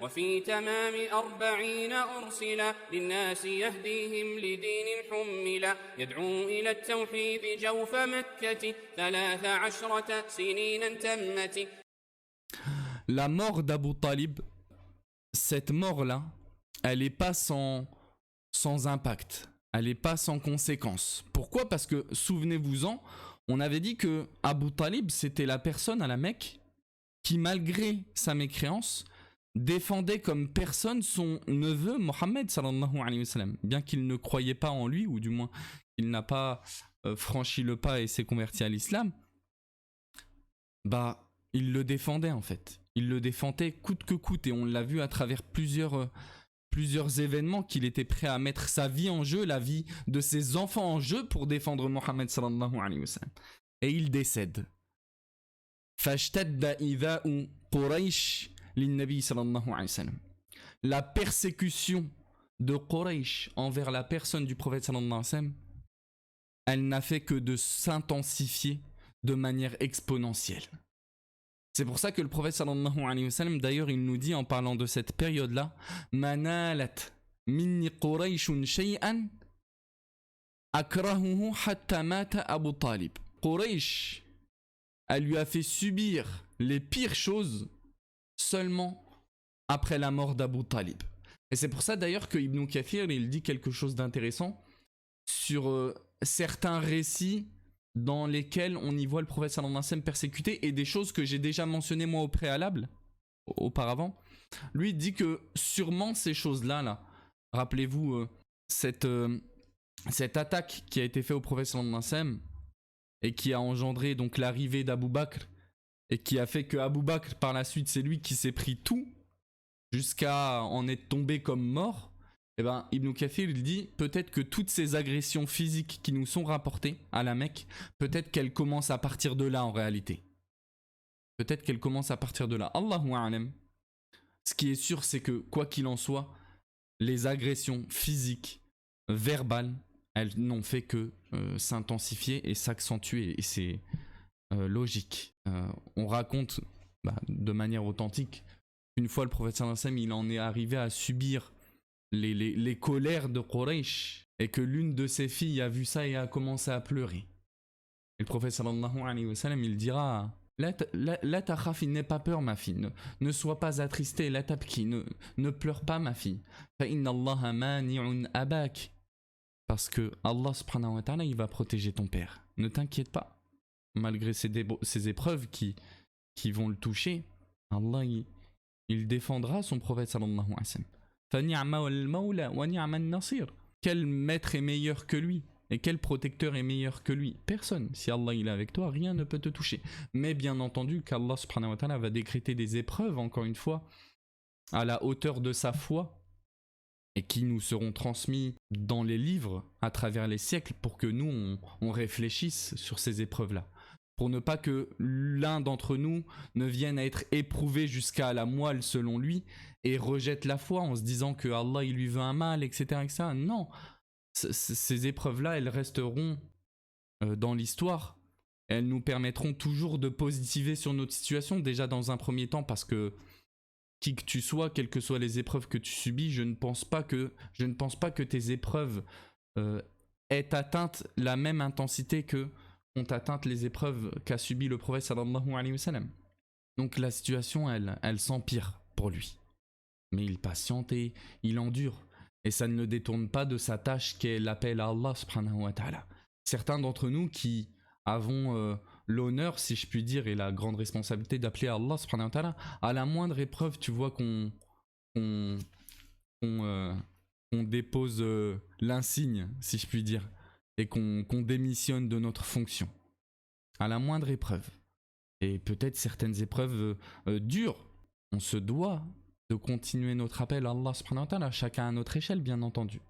وفي تمام 40 أرسلا للناس يهديهم لدين حملا يدعو إلى التوحيد جوف مكة 13 سنين تمت. La mort d'Abu Talib, cette mort-là, elle n'est pas sans impact, elle n'est pas sans conséquence. Pourquoi ? Parce que, souvenez-vous-en, on avait dit que Abu Talib, c'était la personne à la Mecque qui, malgré sa mécréance, défendait comme personne son neveu Mohammed sallallahu alayhi wa sallam, bien qu'il ne croyait pas en lui, ou du moins il n'a pas franchi le pas et s'est converti à l'islam. Bah, il le défendait en fait. Il le défendait coûte que coûte, et on l'a vu à travers plusieurs événements qu'il était prêt à mettre sa vie en jeu, la vie de ses enfants en jeu pour défendre Mohammed sallallahu alayhi wa sallam. Et il décède. Fashtadda idha'u Quraysh lin-Nabi sallallahu alayhi wa sallam. La persécution de Quraysh envers la personne du prophète sallallahu alayhi wa sallam, elle n'a fait que de s'intensifier de manière exponentielle. C'est pour ça que le prophète sallallahu alayhi wa sallam, d'ailleurs, il nous dit en parlant de cette période-là, Manalat minni Qurayshun shay'an akrahuhu hatta mata Abu Talib. Quraysh, elle lui a fait subir les pires choses seulement après la mort d'Abu Talib. Et c'est pour ça d'ailleurs que Ibn Kathir, il dit quelque chose d'intéressant sur certains récits dans lesquels on y voit le prophète sallallahu alayhi wa sallam persécuté, et des choses que j'ai déjà mentionnées moi au préalable, auparavant. Lui dit que sûrement ces choses-là, rappelez-vous cette attaque qui a été faite au prophète sallallahu alayhi wa sallam et qui a engendré donc l'arrivée d'Abu Bakr, et qui a fait que Abu Bakr par la suite c'est lui qui s'est pris tout jusqu'à en être tombé comme mort. Eh ben, Ibn Kathir il dit peut-être que toutes ces agressions physiques qui nous sont rapportées à la Mecque, peut-être qu'elles commencent à partir de là en réalité. Peut-être qu'elles commencent à partir de là. Allahu a'lam. Ce qui est sûr, c'est que quoi qu'il en soit, les agressions physiques, verbales, elles n'ont fait que s'intensifier et s'accentuer, et c'est logique. On raconte de manière authentique qu'une fois le prophète sallallahu alayhi wa sallam, il en est arrivé à subir les colères de Quraysh, et que l'une de ses filles a vu ça et a commencé à pleurer. Et le prophète sallallahu alayhi wa sallam, il dira la takhafi, n'aie pas peur ma fille, ne sois pas attristée, la tabki, ne pleure pas ma fille, fa inna Allah mani'un abak, parce que Allah subhanahu wa ta'ala, il va protéger ton père, ne t'inquiète pas, malgré ces épreuves qui vont le toucher, Allah il défendra son prophète sallallahu alayhi wa sallam. Quel maître est meilleur que lui, et quel protecteur est meilleur que lui? Personne. Si Allah il est avec toi, rien ne peut te toucher. Mais bien entendu qu'Allah subhanahu wa ta'ala va décréter des épreuves, encore une fois, à la hauteur de sa foi, et qui nous seront transmis dans les livres à travers les siècles, pour que nous on réfléchisse sur ces épreuves-là, pour ne pas que l'un d'entre nous ne vienne à être éprouvé jusqu'à la moelle selon lui et rejette la foi en se disant que Allah il lui veut un mal, etc. etc. Non, ces épreuves-là, elles resteront dans l'histoire. Elles nous permettront toujours de positiver sur notre situation, déjà dans un premier temps, parce que qui que tu sois, quelles que soient les épreuves que tu subis, je ne pense pas que tes épreuves aient atteinte la même intensité que ont atteint les épreuves qu'a subi le prophète sallallahu alayhi wa sallam. Donc la situation, elle s'empire pour lui. Mais il patiente et il endure. Et ça ne le détourne pas de sa tâche qu'est l'appel à Allah subhanahu wa ta'ala. Certains d'entre nous qui avons l'honneur, si je puis dire, et la grande responsabilité d'appeler à Allah subhanahu wa ta'ala, à la moindre épreuve, tu vois qu'on dépose l'insigne, si je puis dire, et qu'on démissionne de notre fonction, à la moindre épreuve. Et peut-être certaines épreuves dures, on se doit de continuer notre appel à Allah subhanahu wa ta'ala, chacun à notre échelle bien entendu. Le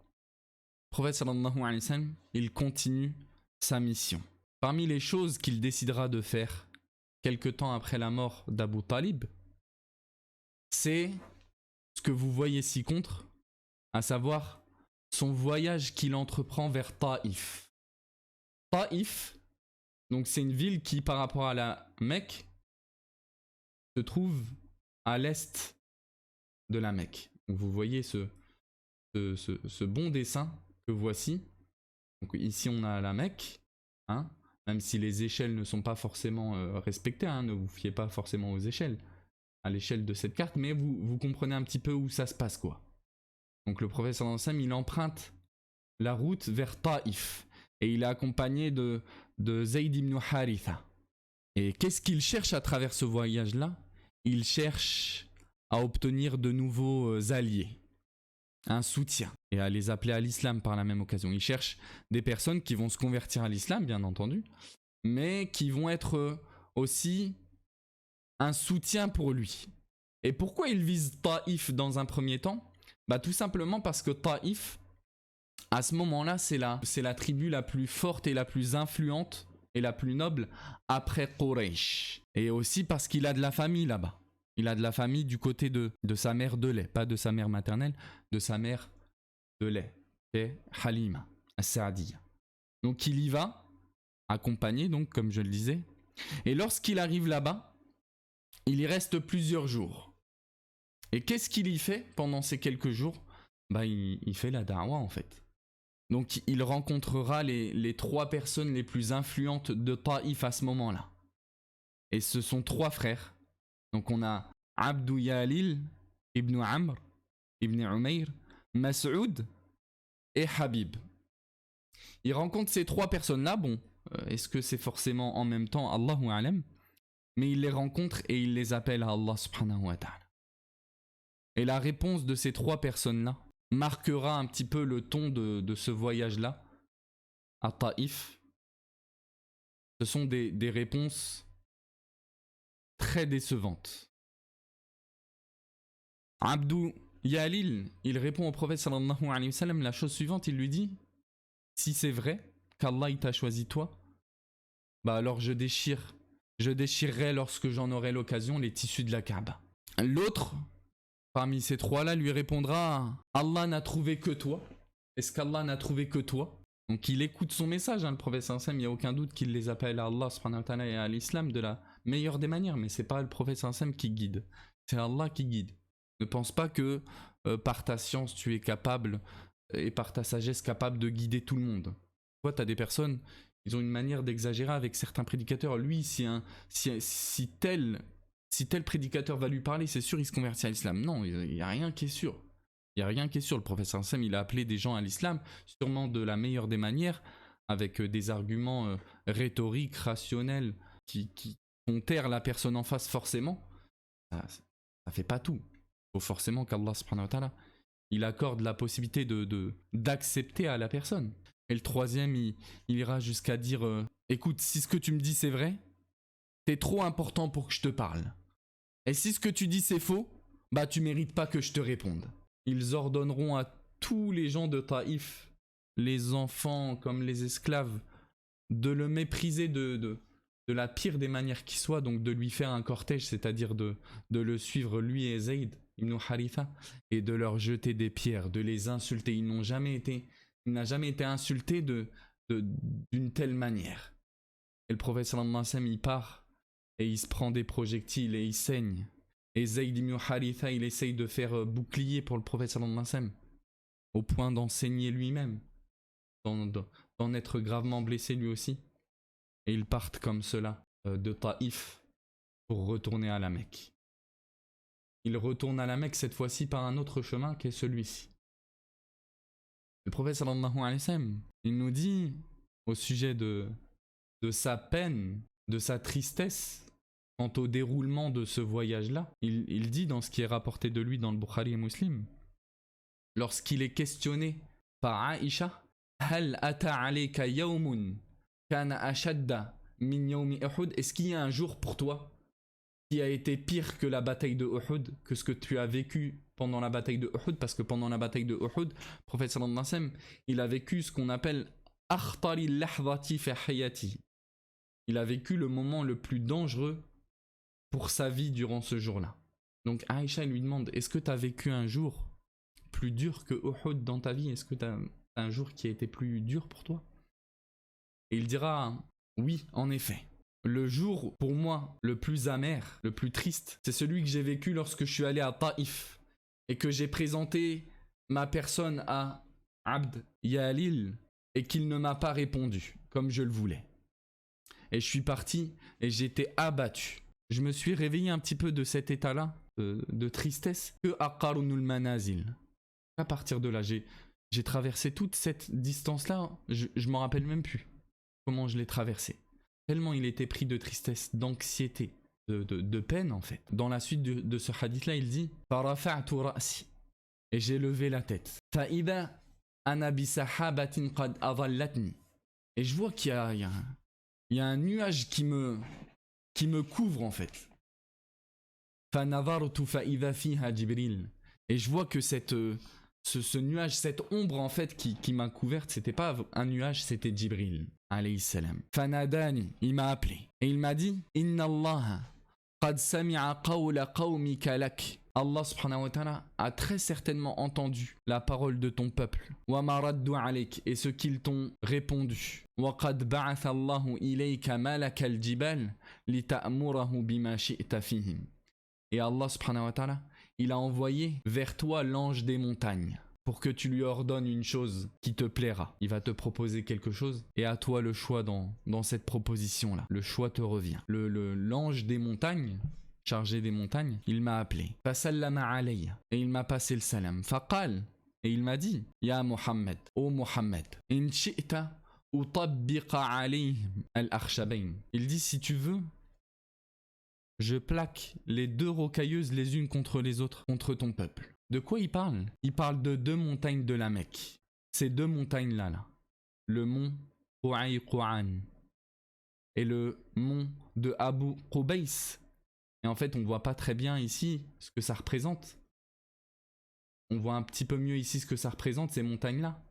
prophète sallallahu alayhi wa sallam, il continue sa mission. Parmi les choses qu'il décidera de faire quelque temps après la mort d'Abu Talib, c'est ce que vous voyez ci-contre, à savoir son voyage qu'il entreprend vers Taïf. Taïf, donc c'est une ville qui, par rapport à la Mecque, se trouve à l'est de la Mecque. Donc vous voyez ce bon dessin que voici. Donc ici on a la Mecque, hein, même si les échelles ne sont pas forcément respectées, hein, ne vous fiez pas forcément aux échelles, à l'échelle de cette carte, mais vous comprenez un petit peu où ça se passe, quoi. Donc le prophète sallallahu alayhi wa sallam, il emprunte la route vers Taïf, et il est accompagné de Zayd ibn Haritha. Et qu'est-ce qu'il cherche à travers ce voyage-là? Il cherche à obtenir de nouveaux alliés, un soutien, et à les appeler à l'islam par la même occasion. Il cherche des personnes qui vont se convertir à l'islam, bien entendu, mais qui vont être aussi un soutien pour lui. Et pourquoi il vise Taïf dans un premier temps? Bah tout simplement parce que Taïf, à ce moment-là, c'est la tribu la plus forte et la plus influente et la plus noble après Quraysh. Et aussi parce qu'il a de la famille là-bas. Il a de la famille du côté de sa mère de lait, pas de sa mère maternelle, de sa mère de lait. C'est Halima, As-Saadiya. Donc il y va, accompagné donc comme je le disais. Et lorsqu'il arrive là-bas, il y reste plusieurs jours. Et qu'est-ce qu'il y fait pendant ces quelques jours? Bah il fait la da'wa en fait. Donc il rencontrera les 3 personnes les plus influentes de Taïf à ce moment-là. Et ce sont 3 frères. Donc on a Abdou Yalil, Ibn Amr, Ibn Umayr, Mas'ud et Habib. Il rencontre ces 3 personnes-là. Bon, est-ce que c'est forcément en même temps? Allahu a'lam. Mais il les rencontre et il les appelle à Allah subhanahu wa ta'ala. Et la réponse de ces 3 personnes-là marquera un petit peu le ton de ce voyage-là à Taïf. Ce sont des réponses très décevantes. Abdou Yalil, il répond au prophète sallallahu alayhi wa sallam la chose suivante, il lui dit: si c'est vrai qu'Allah t'a choisi toi, bah alors je déchirerai lorsque j'en aurai l'occasion les tissus de la Kaaba. L'autre, parmi ces 3-là, lui répondra: Allah n'a trouvé que toi. Est-ce qu'Allah n'a trouvé que toi? Donc il écoute son message, hein, le prophète sallallahu alayhi wa sallam, il n'y a aucun doute qu'il les appelle à Allah subhanahu wa ta'ala et à l'islam de la meilleure des manières, mais c'est pas le prophète sallallahu alayhi wa sallam qui guide, c'est Allah qui guide. Ne pense pas que par ta science tu es capable et par ta sagesse capable de guider tout le monde. Toi tu as des personnes, ils ont une manière d'exagérer avec certains prédicateurs. Lui, si tel prédicateur va lui parler, c'est sûr il se convertit à l'islam. Non, il n'y a rien qui est sûr. Il n'y a rien qui est sûr. Le prophète sallallahu alayhi wa sallam, il a appelé des gens à l'islam, sûrement de la meilleure des manières, avec des arguments rhétoriques, rationnels, qui font taire la personne en face forcément. Ça fait pas tout. Il faut forcément qu'Allah subhanahu wa ta'ala, il accorde la possibilité d'accepter à la personne. Et le troisième, il ira jusqu'à dire écoute, si ce que tu me dis c'est vrai, t'es trop important pour que je te parle. Et si ce que tu dis c'est faux, bah tu mérites pas que je te réponde. Ils ordonneront à tous les gens de Taïf, les enfants comme les esclaves, de le mépriser de la pire des manières qui soit, donc de lui faire un cortège, c'est-à-dire de le suivre lui et Zayd ibn Haritha, et de leur jeter des pierres, de les insulter. Il n'a jamais été insulté d'une telle manière. Et le prophète sallallahu alayhi wa sallam, il part et il se prend des projectiles et il saigne. Et Zayd ibn Haritha, il essaye de faire bouclier pour le prophète sallallahu alayhi wa sallam, au point d'en saigner lui-même, d'en être gravement blessé lui aussi. Et ils partent comme cela de Taïf pour retourner à la Mecque. Ils retournent à la Mecque cette fois-ci par un autre chemin qui est celui-ci. Le prophète sallallahu alayhi wa sallam, il nous dit au sujet de sa peine, de sa tristesse, quant au déroulement de ce voyage-là, il dit dans ce qui est rapporté de lui dans le Bukhari et Muslim, lorsqu'il est questionné par Aïcha, Hal ata alayka yawmun kana ashadda min yawmi Uhud, est-ce qu'il y a un jour pour toi qui a été pire que la bataille de Uhud, que ce que tu as vécu pendant la bataille de Uhud? Parce que pendant la bataille de Uhud, le prophète sallallahu alayhi wa sallam, il a vécu ce qu'on appelle akhtari lahzati fi hayati. Il a vécu le moment le plus dangereux pour sa vie durant ce jour-là. Donc Aïcha lui demande, est-ce que tu as vécu un jour plus dur que Uhud dans ta vie? Est-ce que tu as un jour qui a été plus dur pour toi? Et il dira, oui, en effet. Le jour, pour moi, le plus amer, le plus triste, c'est celui que j'ai vécu lorsque je suis allé à Taïf. et que j'ai présenté ma personne à Abd Yalil et qu'il ne m'a pas répondu comme je le voulais. Et je suis parti et j'étais abattu. Je me suis réveillé un petit peu de cet état-là, de tristesse, que à Qarunul Manazil. À partir de là, j'ai traversé toute cette distance-là, je m'en rappelle même plus comment je l'ai traversé. Tellement il était pris de tristesse, d'anxiété, de peine en fait. Dans la suite de ce hadith-là, il dit « Farafa'tu ra'si » et j'ai levé la tête. « Fa'idha ana bi sahabatin qad adallatni » et je vois qu'il y a un nuage qui me couvre en fait. « Fanavartu fa'idha fiha Jibril » et je vois que ce nuage, cette ombre en fait qui m'a couverte, c'était pas un nuage, c'était Jibril alayhi salam. Fanadani, il m'a appelé et il m'a dit Inna Allah qad sami'a qawla qawmika lak. Allah subhanahu wa ta'ala a très certainement entendu la parole de ton peuple. Wa ma raddu alayk, et ce qu'ils t'ont répondu. Wa qad ba'atha Allahu ilayka malaka al-jibal li ta'murahu bima shi'ta fihim. Et Allah subhanahu wa ta'ala, il a envoyé vers toi l'ange des montagnes pour que tu lui ordonnes une chose qui te plaira. Il va te proposer quelque chose et à toi le choix dans cette proposition-là. Le choix te revient. L'ange des montagnes, chargé des montagnes, il m'a appelé. Fasallama alayya, et il m'a passé le salam. Faqal, et il m'a dit Ya Muhammad, ô Muhammad, in shi'ta utabbiqa alayhim al-akhshabayn. Il dit si tu veux, je plaque les deux rocailleuses les unes contre les autres, contre ton peuple. De quoi il parle? Il parle de deux montagnes de la Mecque. Ces deux montagnes-là, le mont Qu'ayqan et le mont de Abu Qubays. Et en fait, on voit pas très bien ici ce que ça représente. On voit un petit peu mieux ici ce que ça représente, ces montagnes-là.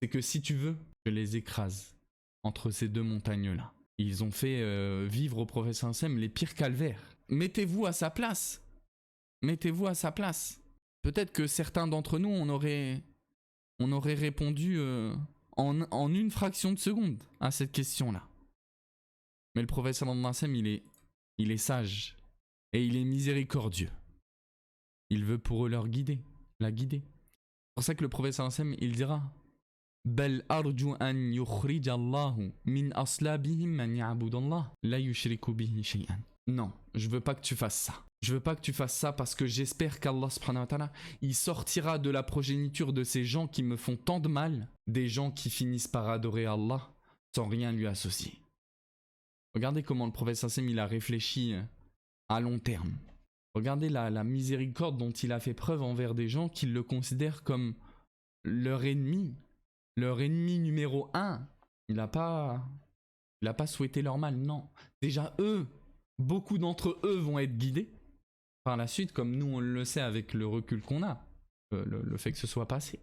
C'est que si tu veux, je les écrase entre ces deux montagnes-là. Ils ont fait vivre au prophète Sam les pires calvaires. Mettez-vous à sa place. Mettez-vous à sa place. Peut-être que certains d'entre nous, on aurait répondu en une fraction de seconde à cette question-là. Mais le prophète sallallahu alayhi wa sallam, il est sage et il est miséricordieux. Il veut pour eux la guider. C'est pour ça que le prophète sallallahu alayhi wa sallam, il dira Bal arju an yukhrij Allahu min aslabihim man ya'budu Allah la yushriku bihi shay'an. Non, je veux pas que tu fasses ça. Je veux pas que tu fasses ça parce que j'espère qu'Allah subhanahu wa ta'ala, il sortira de la progéniture de ces gens qui me font tant de mal, des gens qui finissent par adorer Allah sans rien lui associer. Regardez comment le prophète sallallahu il a réfléchi à long terme. Regardez la miséricorde dont il a fait preuve envers des gens qui le considèrent comme leur ennemi numéro 1. Il n'a pas souhaité leur mal, non. Déjà eux, beaucoup d'entre eux vont être guidés par la suite, comme nous on le sait avec le recul qu'on a, le fait que ce soit passé.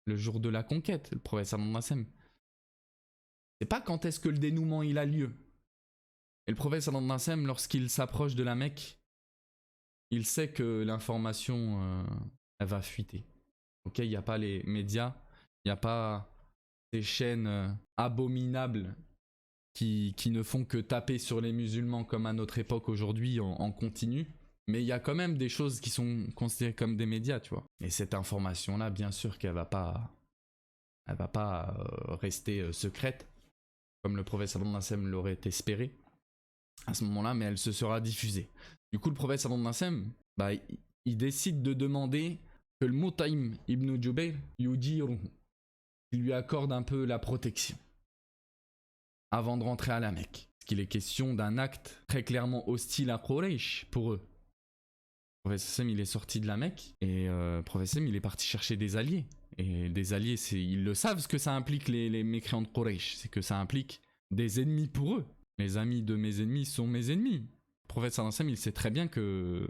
Le jour de la conquête, le prophète sallallahu alayhi wa sallam. C'est pas quand est-ce que le dénouement il a lieu. Et le prophète sallallahu alayhi wa sallam, lorsqu'il s'approche de la Mecque, il sait que l'information elle va fuiter. Ok, il n'y a pas les médias, il n'y a pas ces chaînes abominables qui ne font que taper sur les musulmans comme à notre époque aujourd'hui en continu. Mais il y a quand même des choses qui sont considérées comme des médias, tu vois. Et cette information-là, bien sûr qu'elle va pas rester secrète, comme le prophète sallallahu alayhi wa sallam l'aurait espéré à ce moment-là, mais elle se sera diffusée. Du coup, le prophète sallallahu alayhi wa sallam, il décide de demander que le Mutaim ibn Jubayr yujiruhu, il lui accorde un peu la protection avant de rentrer à la Mecque. Parce qu'il est question d'un acte très clairement hostile à Quraysh pour eux. Le prophète Sam, il est sorti de la Mecque et le prophète Sam, il est parti chercher des alliés. Et des alliés, ils le savent ce que ça implique les mécréants de Quraysh. C'est que ça implique des ennemis pour eux. Les amis de mes ennemis sont mes ennemis. Le prophète sallallahu alayhi wa sallam, il sait très bien que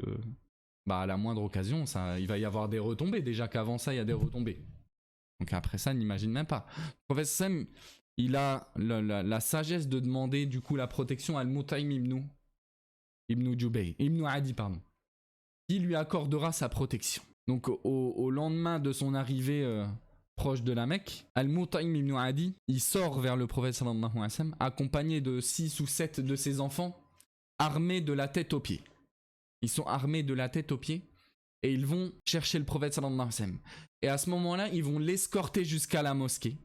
à la moindre occasion, il va y avoir des retombées. Déjà qu'avant ça, il y a des retombées. Donc après ça, n'imagine même pas. Le prophète sallallahu alayhi wa sallam, il a la sagesse de demander du coup la protection à Al-Mutaim ibn Jubayr, ibn Adi, pardon, qui lui accordera sa protection. Donc au lendemain de son arrivée proche de la Mecque, Al-Mutaim ibn Adi, il sort vers le prophète sallallahu alayhi wa sallam, accompagné de 6 ou 7 de ses enfants, armés de la tête aux pieds. Ils sont armés de la tête aux pieds et ils vont chercher le prophète sallallahu alayhi wa sallam. Et à ce moment-là, ils vont l'escorter jusqu'à la mosquée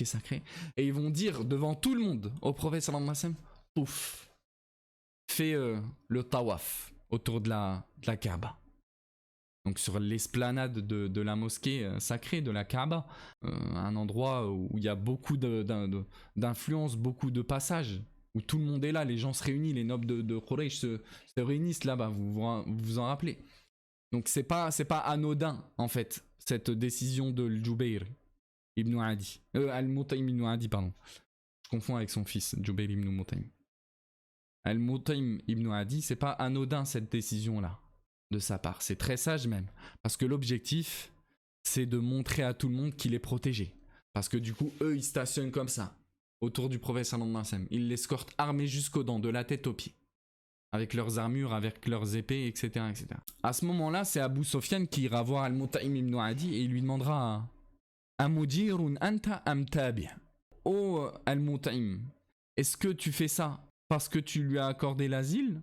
sacrée, et ils vont dire devant tout le monde au prophète sallallahu alayhi wa sallam, pouf, fais le tawaf autour de la Kaaba. Donc sur l'esplanade de la mosquée sacrée de la Kaaba, un endroit où il y a beaucoup d'influence, beaucoup de passages, où tout le monde est là, les gens se réunissent, les nobles de Quraysh se réunissent là-bas, vous vous en rappelez. Donc c'est pas anodin en fait, cette décision de Jubayr ibn Adi. Al-Mutaym ibn Adi, pardon. Je confonds avec son fils, Jubayr ibn Mutaym. Al-Mutaym ibn Adi, c'est pas anodin cette décision-là de sa part, c'est très sage même, parce que l'objectif c'est de montrer à tout le monde qu'il est protégé, parce que du coup eux ils stationnent comme ça autour du prophète sallallahu alayhi wa sallam, ils l'escortent armés jusqu'aux dents, de la tête aux pieds, avec leurs armures, avec leurs épées, etc., etc. À ce moment-là, c'est Abu Sofyan qui ira voir Al-Mutaym ibn Adi et il lui demandera Amujirun anta am tabi'. Oh Al-Mutaym, est-ce que tu fais ça parce que tu lui as accordé l'asile?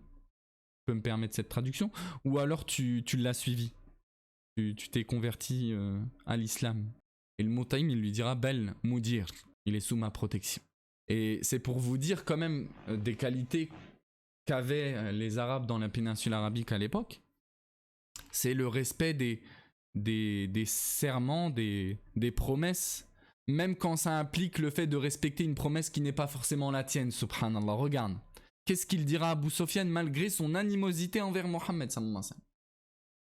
Je peux me permettre cette traduction, ou alors tu l'as suivi, tu t'es converti à l'islam. Et le Mutaym il lui dira Bel Mudir, il est sous ma protection. Et c'est pour vous dire quand même des qualités qu'avaient les Arabes dans la péninsule arabique à l'époque. C'est le respect des serments, des promesses, même quand ça implique le fait de respecter une promesse qui n'est pas forcément la tienne, subhanallah. Regarde. Qu'est-ce qu'il dira à Abu Sofyan malgré son animosité envers Mohammed sallallahu alayhi wa sallam?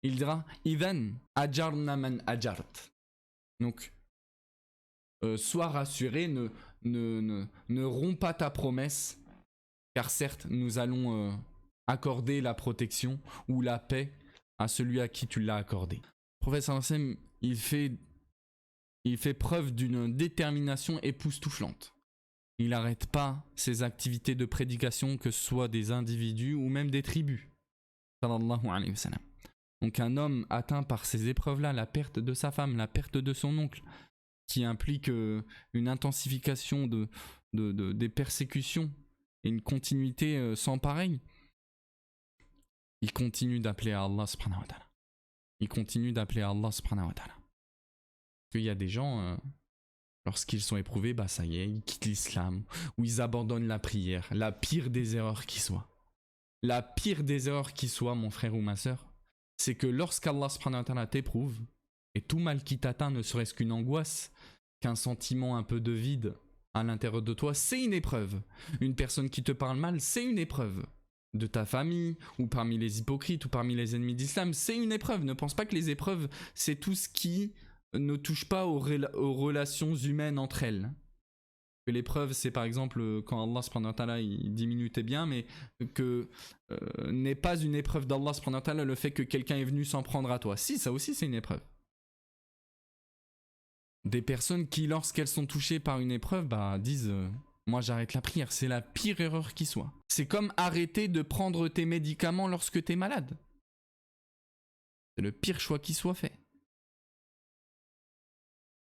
Il dira Idhan ajarna man ajart. Donc, sois rassuré, ne romps pas ta promesse, car certes, nous allons accorder la protection ou la paix à celui à qui tu l'as accordé. Le prophète sallallahu alayhi wa sallam, il fait preuve d'une détermination époustouflante. Il n'arrête pas ses activités de prédication, que ce soit des individus ou même des tribus. Sallallahu alayhi wa sallam. Donc un homme atteint par ces épreuves-là, la perte de sa femme, la perte de son oncle, qui implique une intensification des persécutions et une continuité sans pareil, il continue d'appeler à Allah subhanahu wa ta'ala. Il continue d'appeler à Allah subhanahu wa ta'ala. Parce qu'il y a des gens... lorsqu'ils sont éprouvés, bah ça y est, ils quittent l'islam, ou ils abandonnent la prière, la pire des erreurs qui soit. La pire des erreurs qui soit, mon frère ou ma sœur, c'est que lorsqu'Allah subhanahu wa ta'ala t'éprouve, et tout mal qui t'atteint ne serait-ce qu'une angoisse, qu'un sentiment un peu de vide à l'intérieur de toi, c'est une épreuve. Une personne qui te parle mal, c'est une épreuve. De ta famille, ou parmi les hypocrites, ou parmi les ennemis d'islam, c'est une épreuve. Ne pense pas que les épreuves, c'est tout ce qui ne touche pas aux relations humaines entre elles. Que l'épreuve, c'est par exemple quand Allah subhanahu wa ta'ala il diminue tes biens, mais que n'est pas une épreuve d'Allah subhanahu wa ta'ala le fait que quelqu'un est venu s'en prendre à toi. Si, ça aussi c'est une épreuve. Des personnes qui, lorsqu'elles sont touchées par une épreuve, bah disent moi j'arrête la prière, c'est la pire erreur qui soit. C'est comme arrêter de prendre tes médicaments lorsque t'es malade. C'est le pire choix qui soit fait.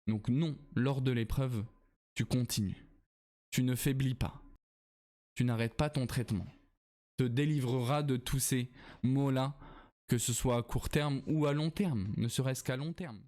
Donc non, lors de l'épreuve, tu continues. Tu ne faiblis pas. Tu n'arrêtes pas ton traitement. Te délivreras de tous ces maux-là, que ce soit à court terme ou à long terme, ne serait-ce qu'à long terme.